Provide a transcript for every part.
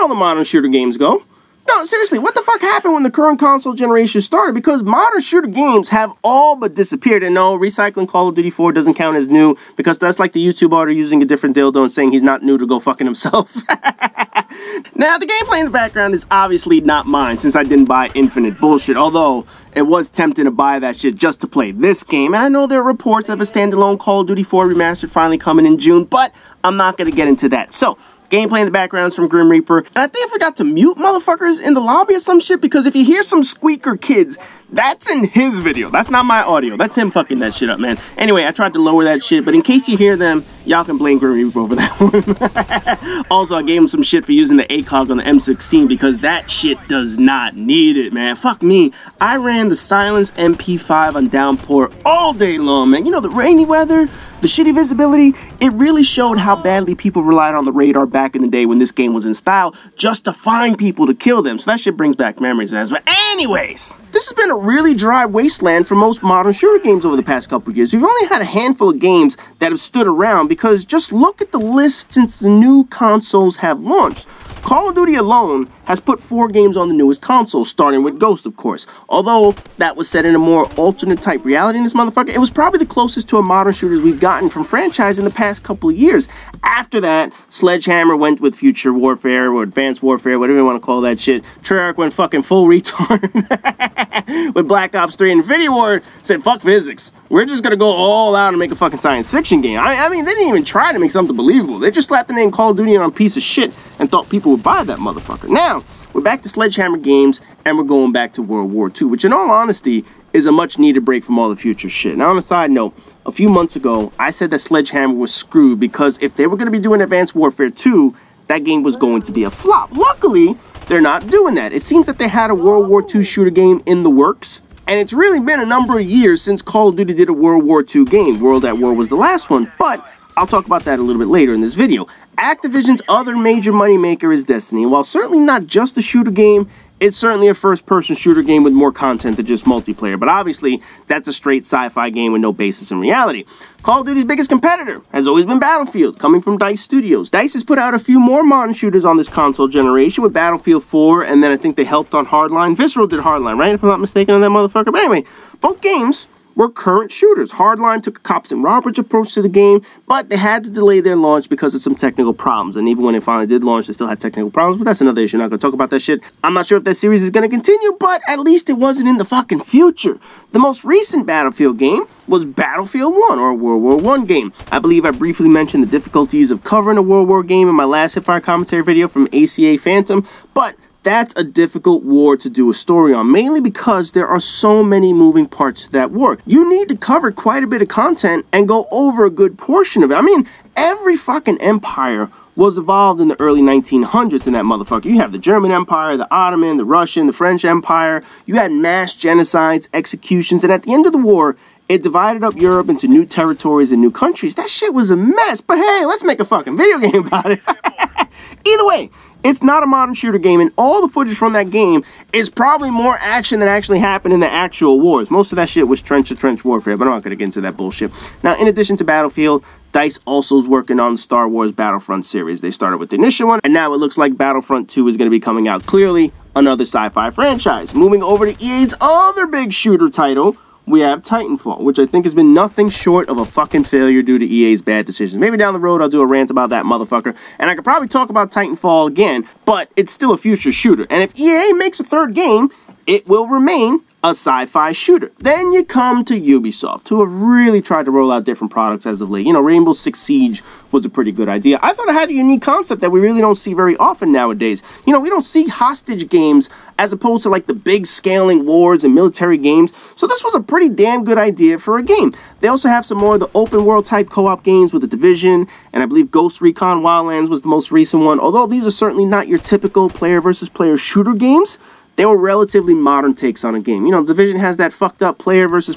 all the modern shooter games go. No, seriously, what the fuck happened when the current console generation started? Because modern shooter games have all but disappeared. And no, recycling Call of Duty 4 doesn't count as new, because that's like the YouTube author using a different dildo and saying he's not new to go fucking himself. Now, the gameplay in the background is obviously not mine, since I didn't buy Infinite bullshit, although it was tempting to buy that shit just to play this game. And I know there are reports of a standalone Call of Duty 4 Remastered finally coming in June, but I'm not going to get into that. So, gameplay in the background is from Grim Reaper. And I think I forgot to mute motherfuckers in the lobby or some shit, because if you hear some squeaker kids, that's in his video. That's not my audio. That's him fucking that shit up, man. Anyway, I tried to lower that shit, but in case you hear them, y'all can blame Grim Reaper over that one. Also, I gave him some shit for using the ACOG on the M16, because that shit does not need it, man. Fuck me. I ran the Silence MP5 on downpour all day long, man. You know, the rainy weather, the shitty visibility, it really showed how badly people relied on the radar back in the day when this game was in style, just to find people to kill them. So that shit brings back memories as well. Anyways, this has been a really dry wasteland for most modern shooter games over the past couple of years. We've only had a handful of games that have stood around, because just look at the list since the new consoles have launched. Call of Duty alone has put 4 games on the newest console, starting with Ghost, of course. Although that was set in a more alternate type reality in this motherfucker, it was probably the closest to a modern shooters we've gotten from franchise in the past couple of years. After that, Sledgehammer went with Future Warfare, or Advanced Warfare, whatever you want to call that shit. Treyarch went fucking full retard with Black Ops 3, and Infinity Ward said, fuck physics. We're just gonna go all out and make a fucking science fiction game. I mean, they didn't even try to make something believable. They just slapped the name Call of Duty on a piece of shit and thought people would buy that motherfucker. Now, we're back to Sledgehammer Games, and we're going back to World War II, which in all honesty is a much needed break from all the future shit. Now, on a side note, a few months ago, I said that Sledgehammer was screwed, because if they were going to be doing Advanced Warfare 2, that game was going to be a flop. Luckily, they're not doing that. It seems that they had a World War II shooter game in the works, and it's really been a number of years since Call of Duty did a World War II game. World at War was the last one, but I'll talk about that a little bit later in this video. Activision's other major moneymaker is Destiny, and while certainly not just a shooter game, it's certainly a first-person shooter game with more content than just multiplayer, but obviously, that's a straight sci-fi game with no basis in reality. Call of Duty's biggest competitor has always been Battlefield, coming from DICE Studios. DICE has put out a few more modern shooters on this console generation with Battlefield 4, and then I think they helped on Hardline. Visceral did Hardline, right? If I'm not mistaken on that motherfucker. But anyway, both games were current shooters. Hardline took a cops and robbers approach to the game, but they had to delay their launch because of some technical problems. And even when they finally did launch, they still had technical problems, but that's another issue. I'm not going to talk about that shit. I'm not sure if that series is going to continue, but at least it wasn't in the fucking future. The most recent Battlefield game was Battlefield 1, or a World War I game. I believe I briefly mentioned the difficulties of covering a World War game in my last Hipfire commentary video from ACA Phantom, but that's a difficult war to do a story on, mainly because there are so many moving parts to that war. You need to cover quite a bit of content and go over a good portion of it. I mean, every fucking empire was evolved in the early 1900s in that motherfucker. You have the German Empire, the Ottoman, the Russian, the French Empire. You had mass genocides, executions, and at the end of the war, it divided up Europe into new territories and new countries. That shit was a mess, but hey, let's make a fucking video game about it. Either way, it's not a modern shooter game, and all the footage from that game is probably more action than actually happened in the actual wars. Most of that shit was trench-to-trench warfare, but I'm not going to get into that bullshit. Now, in addition to Battlefield, DICE also is working on the Star Wars Battlefront series. They started with the initial one, and now it looks like Battlefront 2 is going to be coming out. Clearly, another sci-fi franchise. Moving over to EA's other big shooter title, we have Titanfall, which I think has been nothing short of a fucking failure due to EA's bad decisions. Maybe down the road I'll do a rant about that motherfucker, and I could probably talk about Titanfall again, but it's still a future shooter. And if EA makes a third game, it will remain a sci-fi shooter. Then you come to Ubisoft, who have really tried to roll out different products as of late. You know, Rainbow Six Siege was a pretty good idea. I thought it had a unique concept that we really don't see very often nowadays. You know, we don't see hostage games as opposed to like the big scaling wars and military games. So this was a pretty damn good idea for a game. They also have some more of the open world type co-op games with The Division, and I believe Ghost Recon Wildlands was the most recent one. Although these are certainly not your typical player versus player shooter games, they were relatively modern takes on a game. You know, Division has that fucked up player versus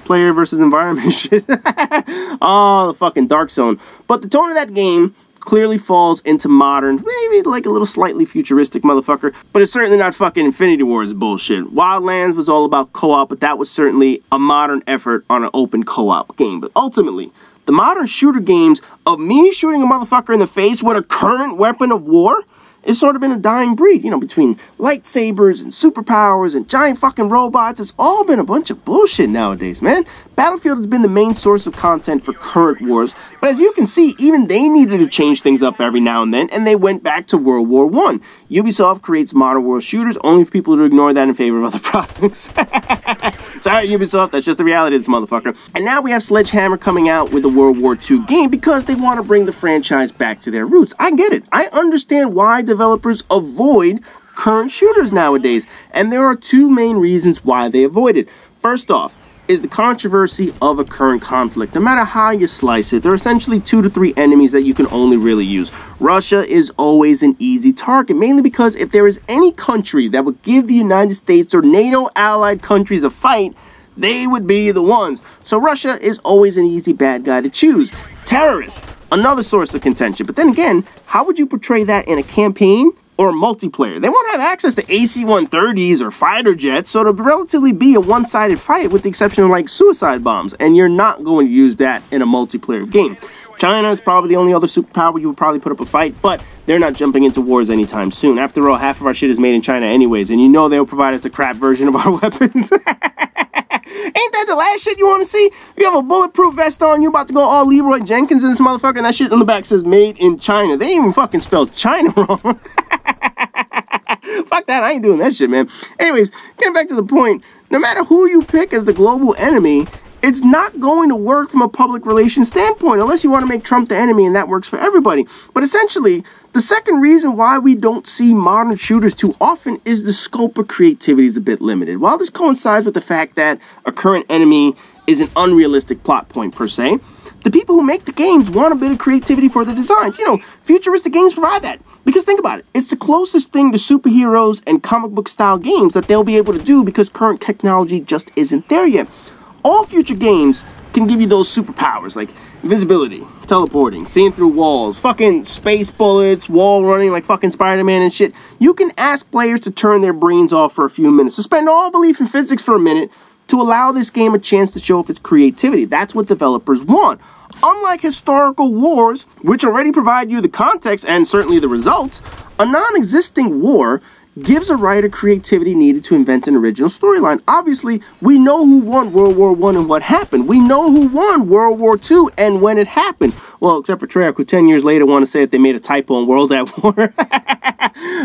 environment shit. Oh, the fucking Dark Zone. But the tone of that game clearly falls into modern, maybe like a little slightly futuristic motherfucker, but it's certainly not fucking Infinity Ward's bullshit. Wildlands was all about co-op, but that was certainly a modern effort on an open co-op game. But ultimately, the modern shooter games of me shooting a motherfucker in the face with a current weapon of war, it's sort of been a dying breed, you know, between lightsabers and superpowers and giant fucking robots. It's all been a bunch of bullshit nowadays, man. Battlefield has been the main source of content for current wars, but as you can see, even they needed to change things up every now and then, and they went back to World War I. Ubisoft creates modern world shooters only for people to ignore that in favor of other products. Sorry, Ubisoft, that's just the reality of this motherfucker. And now we have Sledgehammer coming out with a World War II game because they want to bring the franchise back to their roots. I get it. I understand why developers avoid current shooters nowadays, and there are two main reasons why they avoid it. First off, is the controversy of a current conflict. No matter how you slice it, there are essentially 2 to 3 enemies that you can only really use. Russia is always an easy target, mainly because if there is any country that would give the United States or NATO allied countries a fight, they would be the ones. So Russia is always an easy bad guy to choose. Terrorists, another source of contention. But then again, how would you portray that in a campaign or multiplayer? They won't have access to AC-130s or fighter jets, so it'll relatively be a one-sided fight with the exception of like suicide bombs, and you're not going to use that in a multiplayer game. China is probably the only other superpower you would probably put up a fight, but they're not jumping into wars anytime soon. After all, half of our shit is made in China anyways, and you know they'll provide us the crap version of our weapons. Ain't that the last shit you want to see? You have a bulletproof vest on, you about to go all Leroy Jenkins in this motherfucker, and that shit on the back says made in China. They ain't even fucking spelled China wrong. Fuck that, I ain't doing that shit, man. Anyways, getting back to the point, no matter who you pick as the global enemy, it's not going to work from a public relations standpoint unless you want to make Trump the enemy, and that works for everybody. But essentially, the second reason why we don't see modern shooters too often is the scope of creativity is a bit limited. While this coincides with the fact that a current enemy is an unrealistic plot point per se, the people who make the games want a bit of creativity for the designs. You know, futuristic games provide that. Because think about it, it's the closest thing to superheroes and comic book style games that they'll be able to do because current technology just isn't there yet. All future games can give you those superpowers like invisibility, teleporting, seeing through walls, fucking space bullets, wall running like fucking Spider-Man and shit. You can ask players to turn their brains off for a few minutes, suspend all belief in physics for a minute to allow this game a chance to show off its creativity. That's what developers want. Unlike historical wars, which already provide you the context and certainly the results, a non-existing war gives a writer creativity needed to invent an original storyline. Obviously, we know who won World War I and what happened. We know who won World War II and when it happened. Well, except for Treyarch, who 10 years later want to say that they made a typo in World at War.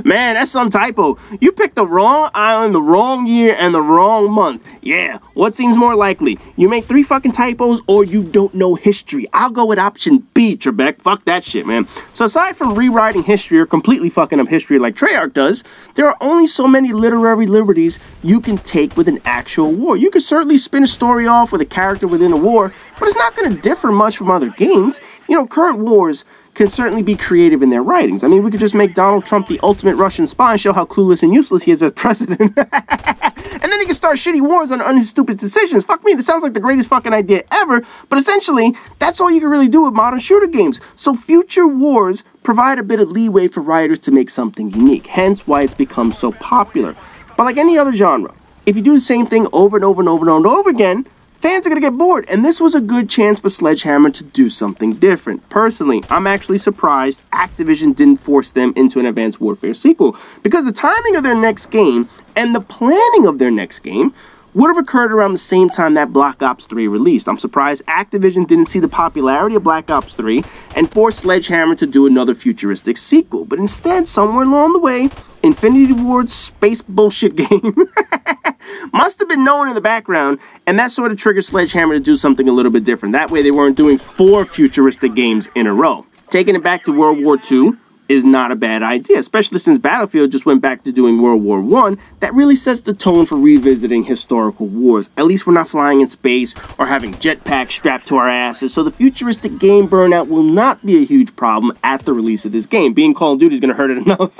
Man, that's some typo. You picked the wrong island, the wrong year, and the wrong month. Yeah, what seems more likely? You make 3 fucking typos or you don't know history. I'll go with option B, Trebek. Fuck that shit, man. So aside from rewriting history or completely fucking up history like Treyarch does, there are only so many literary liberties you can take with an actual war. You could certainly spin a story off with a character within a war, but it's not going to differ much from other games. You know, current wars can certainly be creative in their writings. I mean, we could just make Donald Trump the ultimate Russian spy and show how clueless and useless he is as president. And then he can start shitty wars on his stupid decisions. Fuck me, this sounds like the greatest fucking idea ever, but essentially, that's all you can really do with modern shooter games. So future wars provide a bit of leeway for writers to make something unique, hence why it's become so popular. But like any other genre, if you do the same thing over and over and over and over again, fans are going to get bored, and this was a good chance for Sledgehammer to do something different. Personally, I'm actually surprised Activision didn't force them into an Advanced Warfare sequel, because the timing of their next game and the planning of their next game would have occurred around the same time that Black Ops 3 released. I'm surprised Activision didn't see the popularity of Black Ops 3 and force Sledgehammer to do another futuristic sequel, but instead, somewhere along the way, Infinity Ward's space bullshit game must have been known in the background, and that sort of triggered Sledgehammer to do something a little bit different. That way they weren't doing 4 futuristic games in a row. Taking it back to World War II is not a bad idea, especially since Battlefield just went back to doing World War I. That really sets the tone for revisiting historical wars. At least we're not flying in space or having jetpacks strapped to our asses, so the futuristic game burnout will not be a huge problem at the release of this game. Being Call of Duty is going to hurt it enough.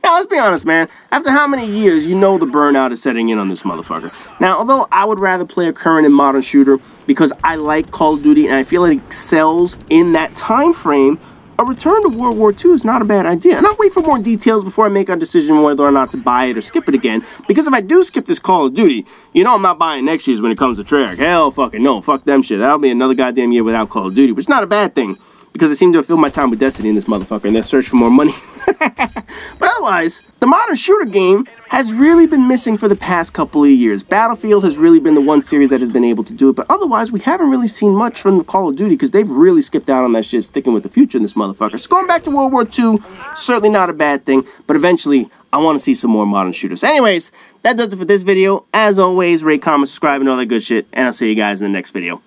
Now, let's be honest, man. After how many years, you know the burnout is setting in on this motherfucker. Now, although I would rather play a current and modern shooter because I like Call of Duty and I feel it excels in that time frame, a return to World War II is not a bad idea. And I'll wait for more details before I make a decision whether or not to buy it or skip it again. Because if I do skip this Call of Duty, you know I'm not buying next year's when it comes to Treyarch. Hell fucking no. Fuck them shit. That'll be another goddamn year without Call of Duty, which is not a bad thing. because I seem to have filled my time with Destiny in this motherfucker and their search for more money. But otherwise, the modern shooter game has really been missing for the past couple of years. Battlefield has really been the one series that has been able to do it, but otherwise we haven't really seen much from Call of Duty because they've really skipped out on that shit, sticking with the future in this motherfucker. So going back to World War II, certainly not a bad thing, but eventually I want to see some more modern shooters. Anyways, that does it for this video. As always, rate, comment, subscribe, and all that good shit, and I'll see you guys in the next video.